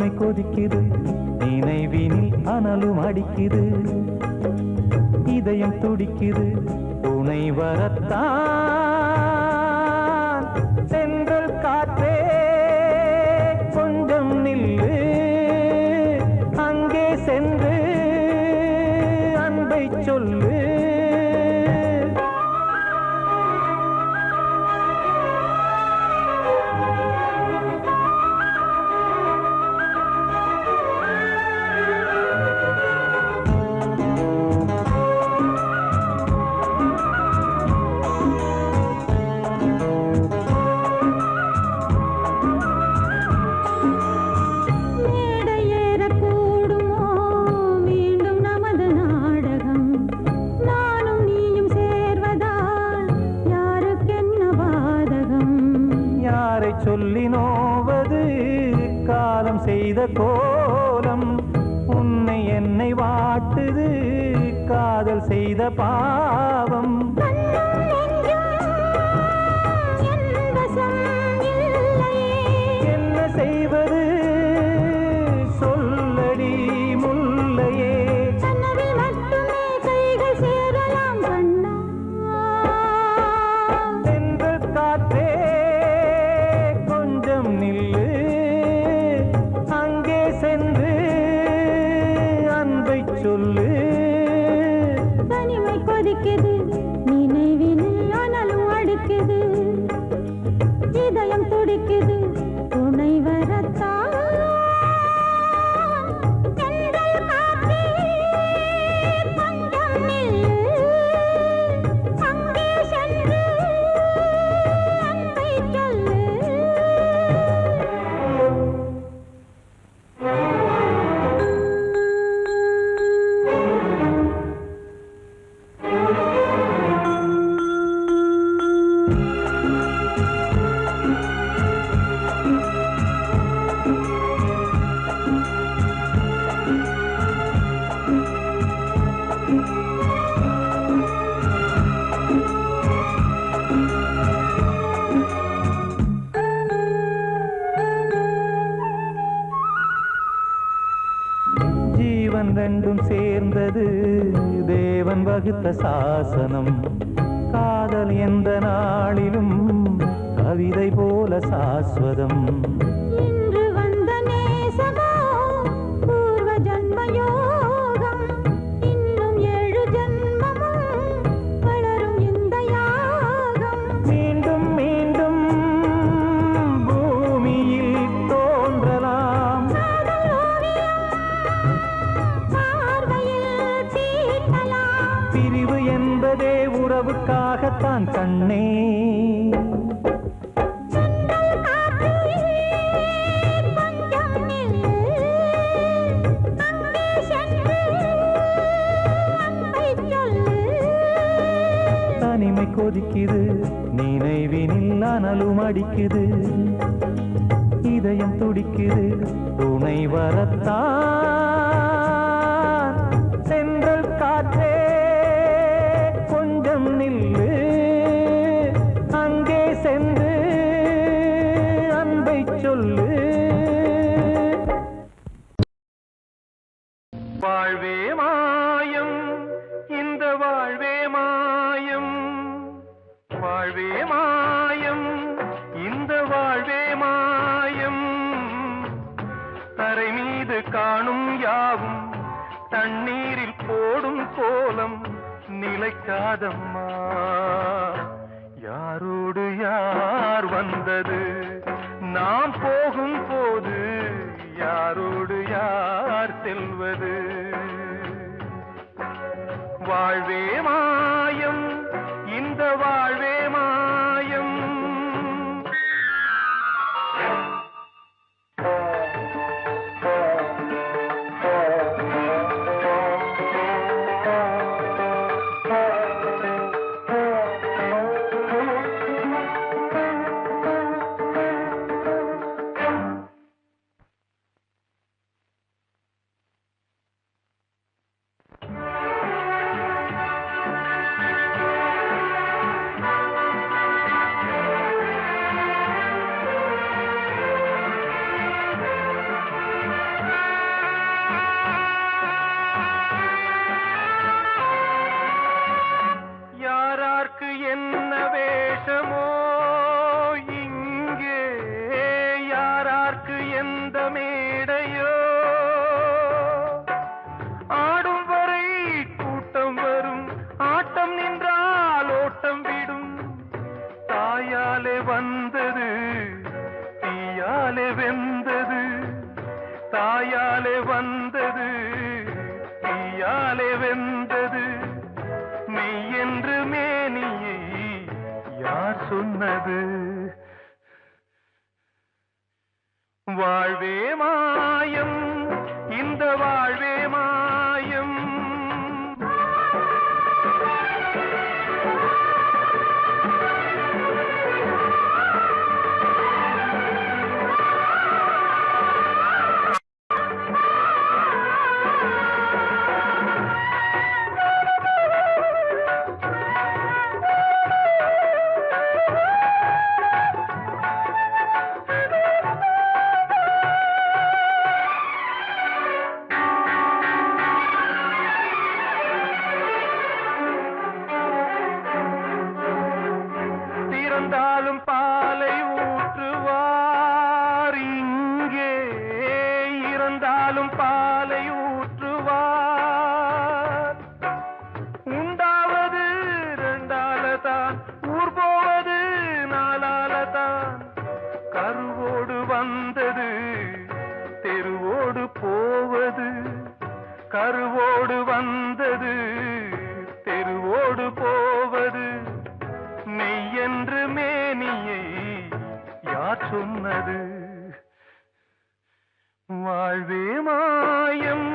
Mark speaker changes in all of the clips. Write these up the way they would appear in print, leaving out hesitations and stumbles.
Speaker 1: தனிமை கொதிக்குது, நினைவினில் அனலும் அடிக்குது, இதயம் துடிக்குது, துணை வரத்தான். சென்றல் காற்றே கொஞ்சம் நில்லு, அங்கே சென்று அன்பை சொல்லு. சொல்லி நோவது காலம் செய்த கோலம், உன்னை என்னை வாட்டுது காதல் செய்த பாவம். என்ன செய்வது சொல்லடி முல்லையே, சென்ற காற்றே நில்லு, அங்கே சென்று அன்பை சொல்லு.
Speaker 2: தனிமை கொதிக்குது, நினைவினில் அனலும் அடிக்குது, இதயம் துடிக்குது, துணை வரத்தான்.
Speaker 1: ரெண்டும் சேர்ந்தது தேவன் வகுத்த சாசனம், காதல் எந்த நாளிலும் கவிதை போல சாஸ்வதம்.
Speaker 2: இன்று வந்த நேசமோ பூர்வ ஜன்ம யோகம், இன்னும் 7 ஜன்மமும் வளரும் இந்த யாகம்.
Speaker 1: மீண்டும் மீண்டும் பூமியில் தோன்றலாம், பிரிவு என்பதே உறவுக்காகத்தான் கண்ணே. தனிமை கொதிக்குது, நினைவினில் அனலும் அடிக்குது, இதயம் துடிக்குது, துணை வரத்தான். சென்றல் காற்றே கொஞ்சம் நில்லு, அங்கே சென்று அன்பை சொல்லு. வாழ்வே மாயம், இந்த வாழ்வே மாயம், வாழ்வே மாயம், இந்த வாழ்வே மாயம். தரை மீது காணும் யாவும் தண்ணீரில் போடும் கோலம் நிலைக்காதம்மா. யாரோடு யார் வந்தது நாம் போகும் போது, யாரோடு யார் செல்வது. வாழ்வே மாயம், இந்த வாழ்வே மாயம். எந்த மேடையோ ஆடும் வரை கூட்டம் வரும் ஆட்டம் நின்றால் ஓட்டம் விடும் தாயாலே வந்தது தீயாலே வெந்தது தாயாலே வந்தது தீயாலே வெந்தது மெய் என்று மேனியை யார் சொன்னது வாழ்வே மாயம் இந்த வாழ்வே மாயம் இறந்தாலும் பாலை ஊற்றுவார் இங்கே இறந்தாலும் பாலை ஊற்றுவார் உண்டாவது ரெண்டாலதான் ஊர் போவது நாலாலதான் கருவோடு வந்தது தெருவோடு போவது கருவோடு வந்தது தெருவோடு போவது மெய் என்று மேனியை யார் சொன்னது வாழ்வே மாயம்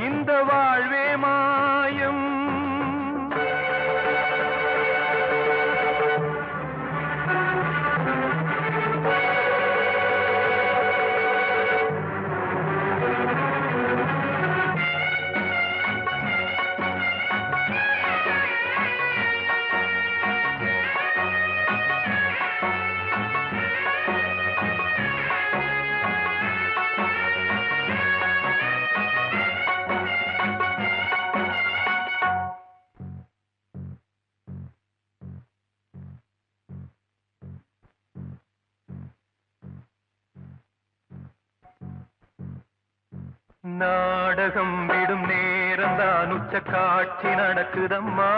Speaker 1: இந்த வாழ்வே மாயம் நாடகம் விடும் நேரம் தான் உச்ச காட்சி நடக்குதம்மா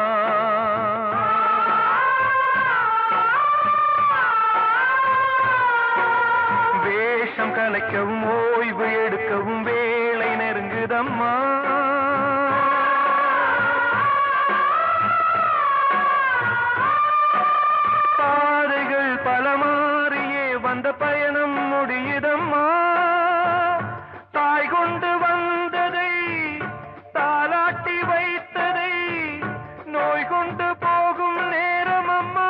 Speaker 1: வேஷம் கலைக்கவும் ஓய்வு எடுக்கவும் வேளை நெருங்குதம்மா பாதைகள் பல மாறியே வந்த பயணம் முடியுதம்மா தாய் கொண்டு வந்ததை தாலாட்டி வைத்ததை நோய் கொண்டு போகும் நேரம் அம்மா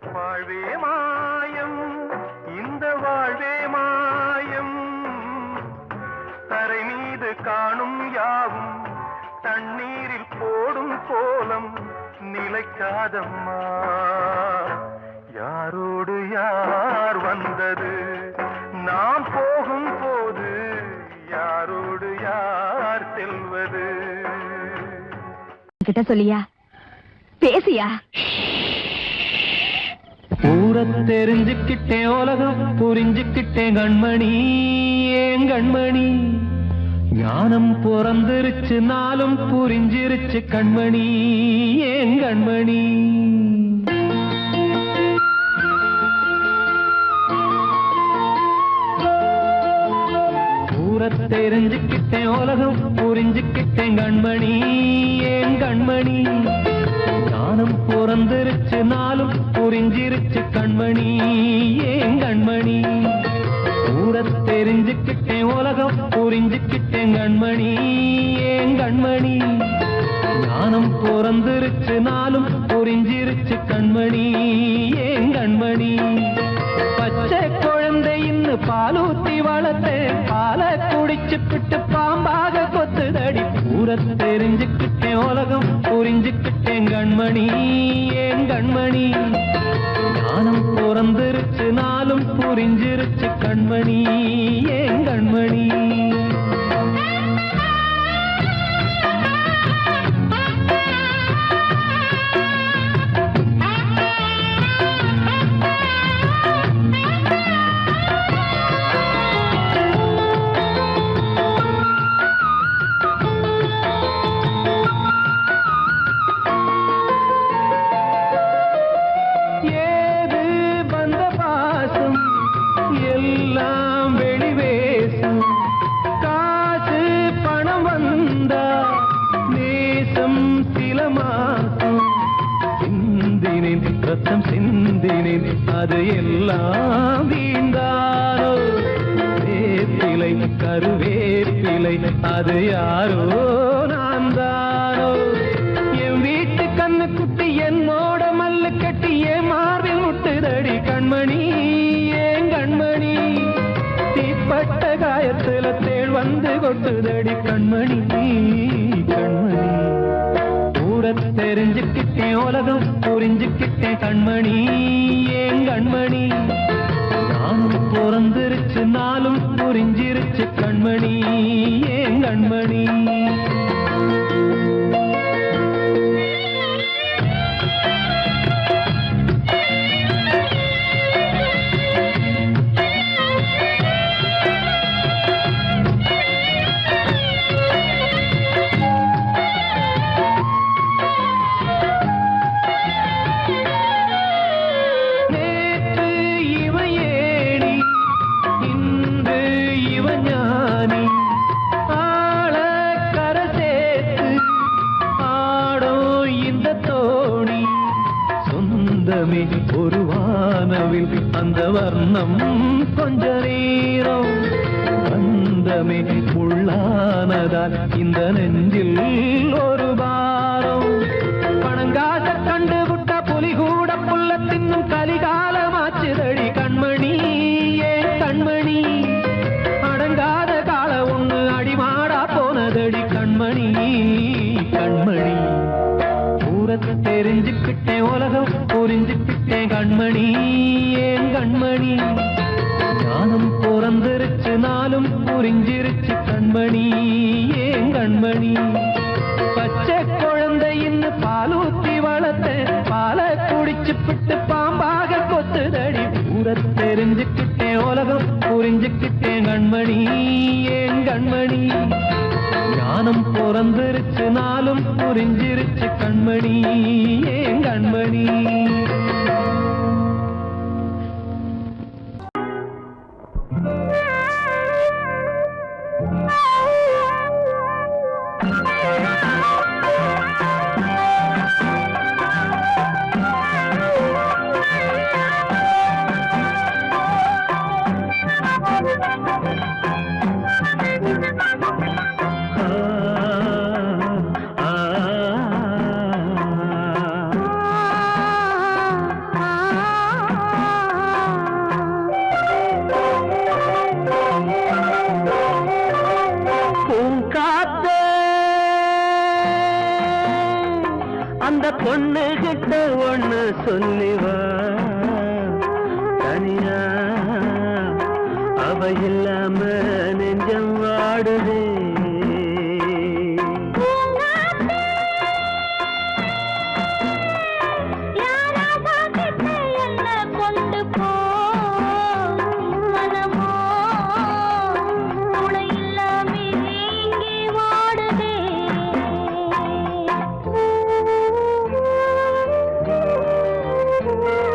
Speaker 1: வாழ்வே மாயம் இந்த வாழ்வே மாயம் தரை மீது காணும் யாவும் தண்ணீரில் போடும் கோலம் நிலைக்காதம்மா யாரோடு யார் வந்தது நாம் போகும் போது யாரோடு யார் செல்வது
Speaker 3: கிட்ட சொல்லியா பேசியா
Speaker 1: ஊரை தெரிஞ்சுக்கிட்டேன் உலகம் புரிஞ்சுக்கிட்டேன் கண்மணி ஏன் கண்மணி ஞானம் பிறந்திருச்சு நாளும் புரிஞ்சிருச்சு கண்மணி ஏன் கண்மணி ஊரை தெரிஞ்சுக்கிட்டேன் உலகம் புரிஞ்சுக்கிட்டேன் கண்மணி ஏன் கண்மணி ஞானம் பிறந்திருச்சு நாளும் புரிஞ்சிருச்சு கண்மணி ஏன் கண்மணி ஊர தெரிஞ்சுக்கிட்டேன் உலகம் புரிஞ்சுக்கிட்டேன் கண்மணி ஏன் கண்மணி ஞானம் பிறந்திருச்சு நாளும் புரிஞ்சிருச்சு கண்மணி ஏன் கண்மணி பச்சை குழந்தை இன்னும் பாலூத்தி வளர்த்தேன் பாலை குடிச்சு பிட்டு பாம்பாக கொத்துதடி ஊர தெரிஞ்சுக்கிட்டேன் உலகம் புரிஞ்சுக்கிட்டேன் கண்மணி ஏன் கண்மணி ஞானம் பிறந்திருச்சு நாளும் புரிஞ்சிருச்சு கண்மணி ஏன் கண்மணி அது எல்லாம் வீண்டாரோ வேப்பிலை கருவேப்பிலை அது யாரோ நான் தானோ என் வீட்டு கண்ணு குட்டி என்னோட மல்லு கட்டி என் மார்பில் முட்டுதடி கண்மணி ஏன் கண்மணி தீப்பட்ட காயத்துல தேள் வந்து கொட்டுதடி கண்மணி கண்மணி தெரிஞ்சுக்கிட்டேன் உலகம் புரிஞ்சுக்கிட்டேன் கண்மணி ஏன் கண்மணி நானும் பிறந்திருச்சு நாளும் புரிஞ்சிருச்சு கண்மணி ஏன் கண்மணி ஒரு வானவில் அந்த வர்ணம் கொஞ்ச நேரம் பந்தமே உள்ளானதால் இந்த நெஞ்சில் ஒரு பாரம் பணங்காச கண்டு விட்ட புலி கூட புல்ல தின்னும் கலிகாலமாச்சுதடி கண்மணி ஏன் கண்மணி அடங்காத கால ஒண்ணு அடிமாடா போனதடி கண்மணி கண்மணி தெரிஞ்சுக்கிட்டேன் உலகம் புரிஞ்சுக்கிட்டேன் கண்மணி ஏன் கண்மணி ஞானம் பிறந்திருச்சு நாளும் புரிஞ்சிருச்சு கண்மணி ஏன் கண்மணி பச்சை குழந்தை இன்னும் பாலூத்தி வளர்த்தேன் பாலை குடிச்சு பிட்டு பாம்பாக கொத்துதடி ஊர தெரிஞ்சுக்கிட்டேன் உலகம் புரிஞ்சுக்கிட்டேன் கண்மணி ஏன் கண்மணி ஞானம் பிறந்திருச்சு நாளும் புரிஞ்சிருச்சு கண்மணி ஏன் கண்மணி பொண்ணுகிட்ட ஒண்ணு சொல்லிவா தனியா அவ இல்லாம நெஞ்சம் வாடுதே
Speaker 2: Oh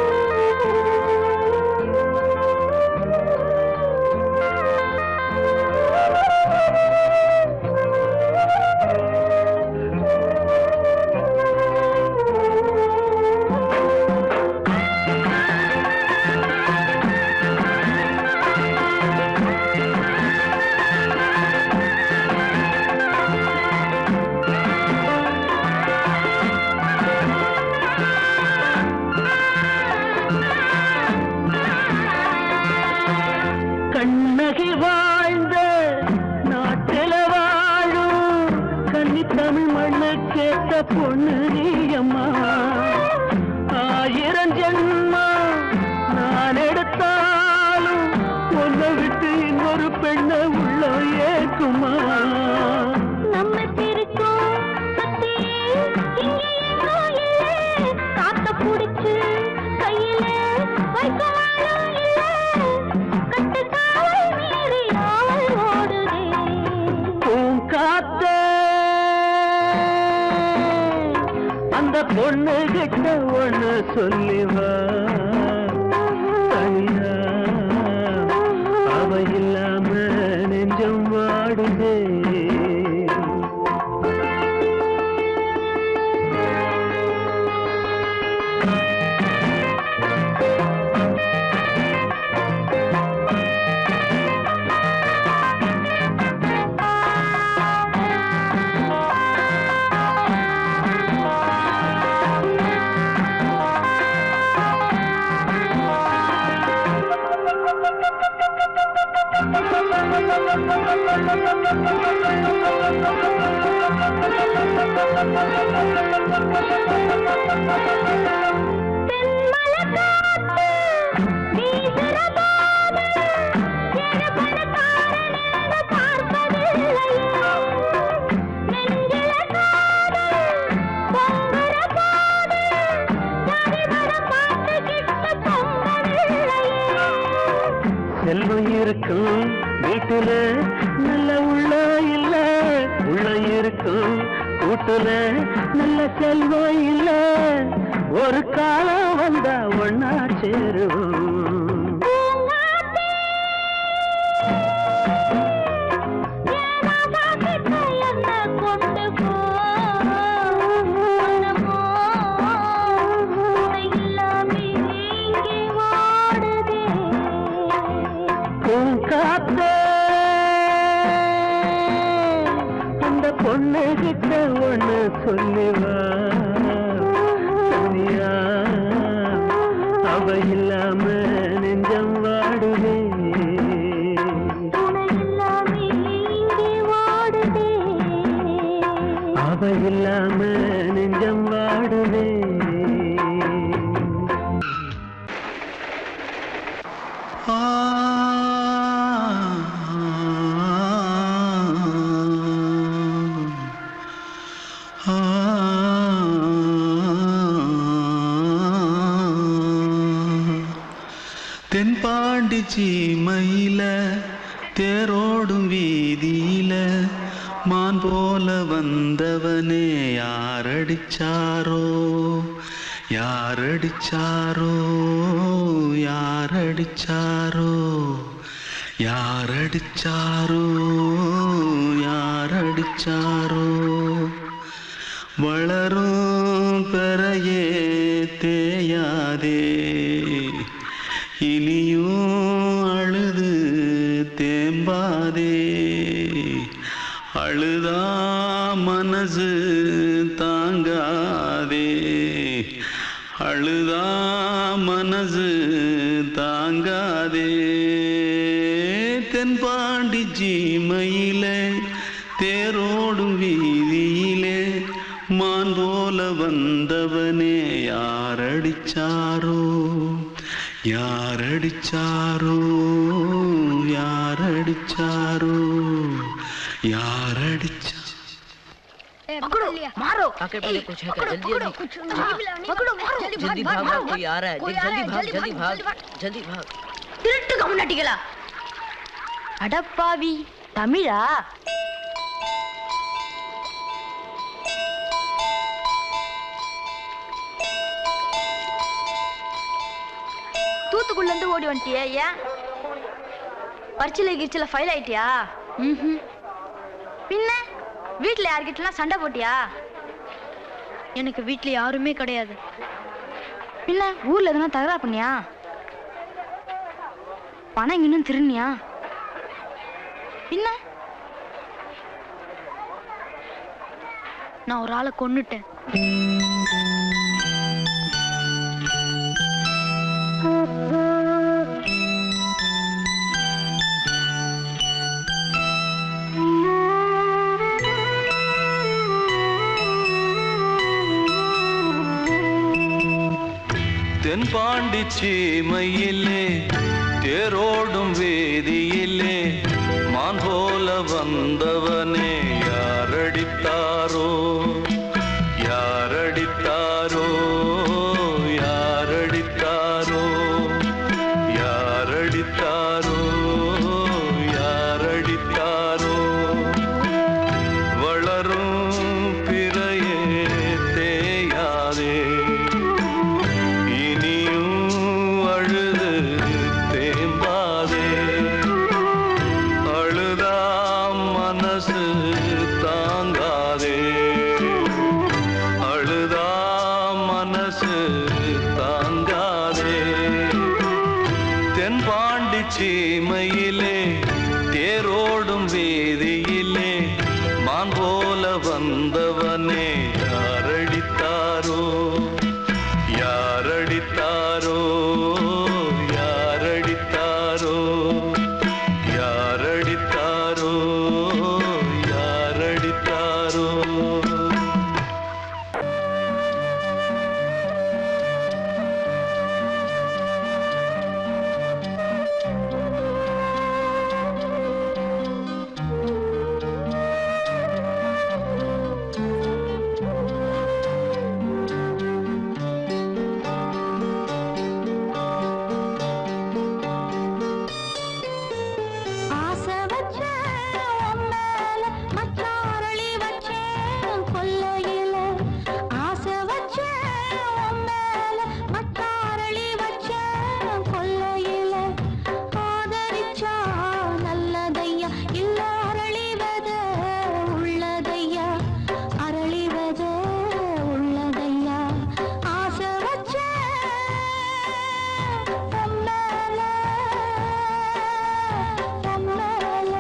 Speaker 4: பொண்ணு நீ அம்மா. 1000 ஜென்மா நான் எடுத்தாலும் உன்னை விட்டு இன்னொரு பெண்ணை உள்ள ஏக்குமா?
Speaker 2: நம்ம திருக்கும் கத்தி இங்கே எங்கோ இல்லை, காத்த புடிச்சு கையில வைக்கவாலும் இல்லை, கட்டு காவல் மீறி ஆவல் ஓடுதே.
Speaker 4: பூங்காத்த அந்த பொண்ணு கிட்ட ஒண்ணு சொல்லிவா, தனியா அவ இல்லாம நெஞ்சம் வாடுதே. செல்வம் இருக்கும் வீட்டுல நல்ல உள்ள இல்ல, உள்ள இருக்கும் கூட்டுல நல்ல செல்வம் இல்ல, ஒரு காலம் வந்தா ஒன்னா சேருவோம். அந்த பொண்ணு கிட்ட ஒண்ணு சொல்லிவா, தனியா அவ இல்லாம நெஞ்சம் வாடுதே. அவ இல்லாம நெஞ்சம் வாடுதே.
Speaker 5: தென்பாண்டி சீமையில தேரோடும் வீதியில மான் போல வந்தவனே யாரடிச்சாரோ, யாரடிச்சாரோ, யாரடிச்சாரோ, யாரடிச்சாரோ, யாரடிச்சாரோ. வளரும் பெறையே தேயாதே, இனியும் அழுது தேம்பாதே, அழுதா மனசு தாங்காதே, அழுதா மனசு தாங்காதே. தென்பாண்டி சீமையிலே தேரோடும் வீதியிலே மான் போல வந்தவனே யாரடிச்சாரோ, யாரடிச்சாரோ, யாரடிச்சாரோ, यारडिचा
Speaker 6: पकड़ो मारो
Speaker 7: आके पहले कुछ है क्या जल्दी
Speaker 6: पकड़ो मारो
Speaker 7: जल्दी भाग कोई आ रहा है जल्दी भाग जल्दी भाग
Speaker 6: திருட்டு கம்முனட்டிகளா அடப்பாவி தமிழா தூத்துக்குள்ள இருந்து ஓடி வந்துட்டியே ஏன் பரிச்சையில கிரிச்சல ஃபைல் ஆயிட்டியா பின்ன வீட்ல யார்கிட்டலாம் சண்டை போட்டியா எனக்கு வீட்ல யாருமே கிடையாது பின்ன ஊர்ல எதுனா தகராறு பண்ணியா பணம் இன்னும் திருநியா பின்ன நான் ஒரு ஆளை கொன்னுட்டேன்
Speaker 5: தென்பாண்டி சீமையிலே தேரோடும் வேதியிலே மான் போல வந்தவனே யாரடித்தாரோ யாரடித்தாரோ யாரடித்தாரோ யாரடித்தாரோ யாரடித்தாரோ வளரும் பிறையே தேயாதே இனியும் அழுது தேம்பாதே அழுதாம் மனசு தாங்காதே அழுதாம் மனசு தாங்காதே தென்பாண்டி சீமையிலே தேரோடும் வேதியிலே மான் போல வந்தவனே யாரடித்தாரோ யாரடித்தாரோ யாரடித்தாரோ யாரடித்தாரோ யாரடித்தாரோ
Speaker 2: ஆசை வச்சேன் உன் மேல, மச்சாரளி வச்சேன் கொல்லையில. ஆசை வச்சேன் உன் மேல, மச்சாரளி வச்சேன் கொல்லையில. ஆதரிச்சா நல்லதையா, இல்ல அரளிவத உள்ளதையா, அரளிவத உள்ளதையா. ஆசை வச்சேன் உன் மேல, உன் மேல.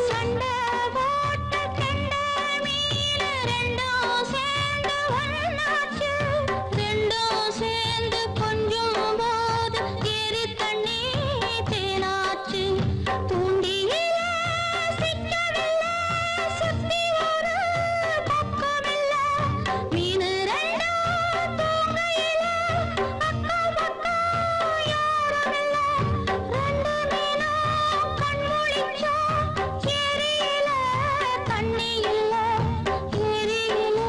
Speaker 2: சண்டை போட்ட கெண்டை மீன் ரெண்டும் சேர்ந்து ஒண்ணாச்சு. ரெண்டும் சேர்ந்து கொஞ்சம் போது ஏரி தண்ணி தேனாச்சு. தூண்டியிலே சிக்கவில்லை, சுத்தி ஒரு பக்கமில்லை. மீன் ரெண்டும் தூங்கையிலே அக்கம் பக்கம் யாருமில்லை. ரெண்டு மீனும் கண் முழிச்சா ஏரியில தண்ணி இல்ல, ஏரியில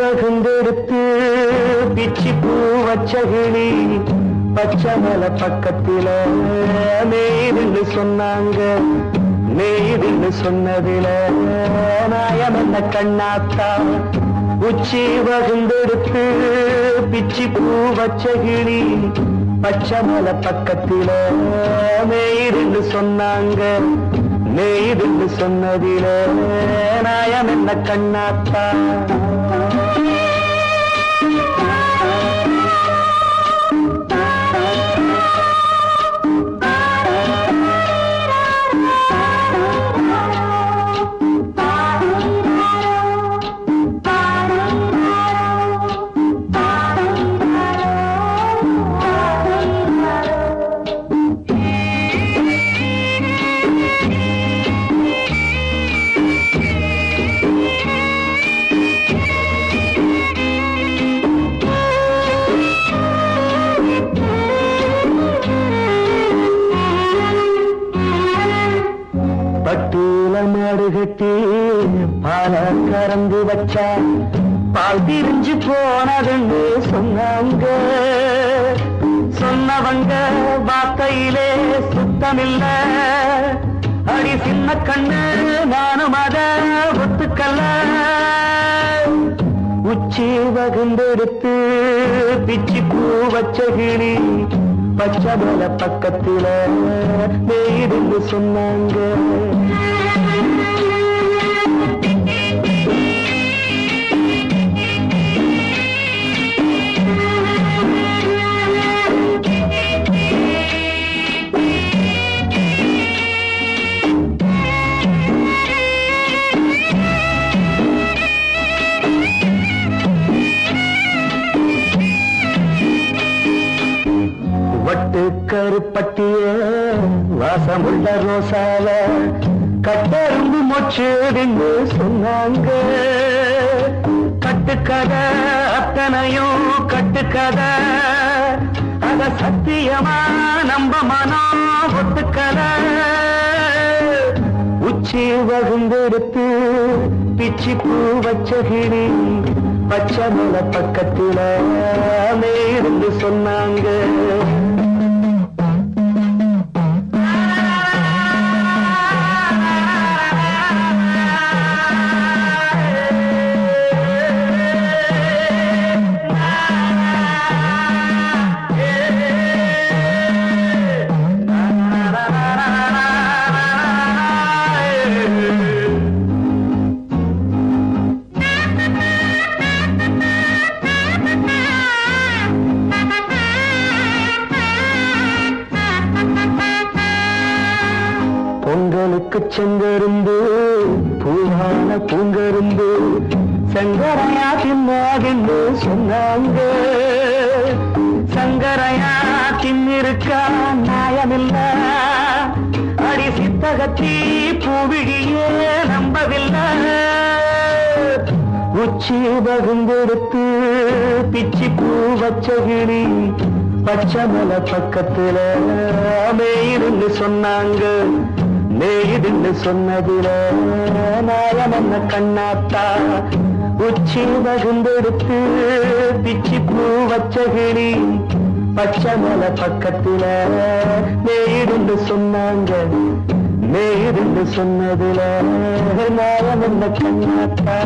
Speaker 4: வகுந்தெடுத்து பிச்சி பூ வச்சகிளி பச்சமல பக்கத்தில மேய்துன்னு சொன்னாங்க. மேய்துன்னு சொன்னதில நாயம் என்ன கண்ணாத்தா. உச்சி வகுந்தெடுத்து பிச்சி பூ வச்சகிளி பச்சமல பக்கத்தில மேய்துன்னு சொன்னாங்க. மேய்துன்னு சொன்னதில நாயம் என்ன கண்ணாத்தா. பட்டுல மாடு கட்டி பால கறந்து வச்சா பால் திரிஞ்சு போனதுன்னு சொன்னாங்க. சொன்னவங்க வார்த்தையிலே சுத்தமில்ல. அடி சின்ன கண்ணு நானும் அத ஒத்துக்கல்ல. உச்சி வகுந்தெடுத்து பிச்சி பூ வச்சகிளி பச்சமல பக்கத்தில மேய்துன்னு சொன்னாங்க. வட்டு கருப்பட்டிய வாசமுள்ள ரோசால கட்டெரும்பு மொச்சுடுன்னு சொன்னாங்க. கட்டுக்கதை அத்தனையும் கட்டுக்கதை. அத சத்தியமா நம்ப மனம் ஒத்துக்கதை. உச்சி வகுந்தெடுத்து பிச்சி பூ வச்சகிளி பச்சமல பக்கத்தில மேய்துன்னு சொன்னாங்க. பொங்கலுக்கு செங்கருந்து பூவான பூங்கருந்து சங்கரையா தின்னாகின்னு சொன்னாங்க. சங்கரையா தின்னிருக்கா நியாயமில்ல. அடி சித்தகத்தி பூவிழியே நம்பவில்லை. உச்சி வகுந்தெடுத்து பிச்சி பூ வச்சகிளி பச்சமல பக்கத்தில மேய்துன்னு சொன்னாங்க. மேய்துன்னு சொன்னதில நாயம் என்ன கண்ணாத்தா. உச்சி வகுந்தெடுத்து பிச்சி பூ வச்சகிளி பச்சமல பக்கத்தில மேய்துன்னு சொன்னாங்க. மேய்துன்னு சொன்னதில நாயம் என்ன கண்ணாத்தா.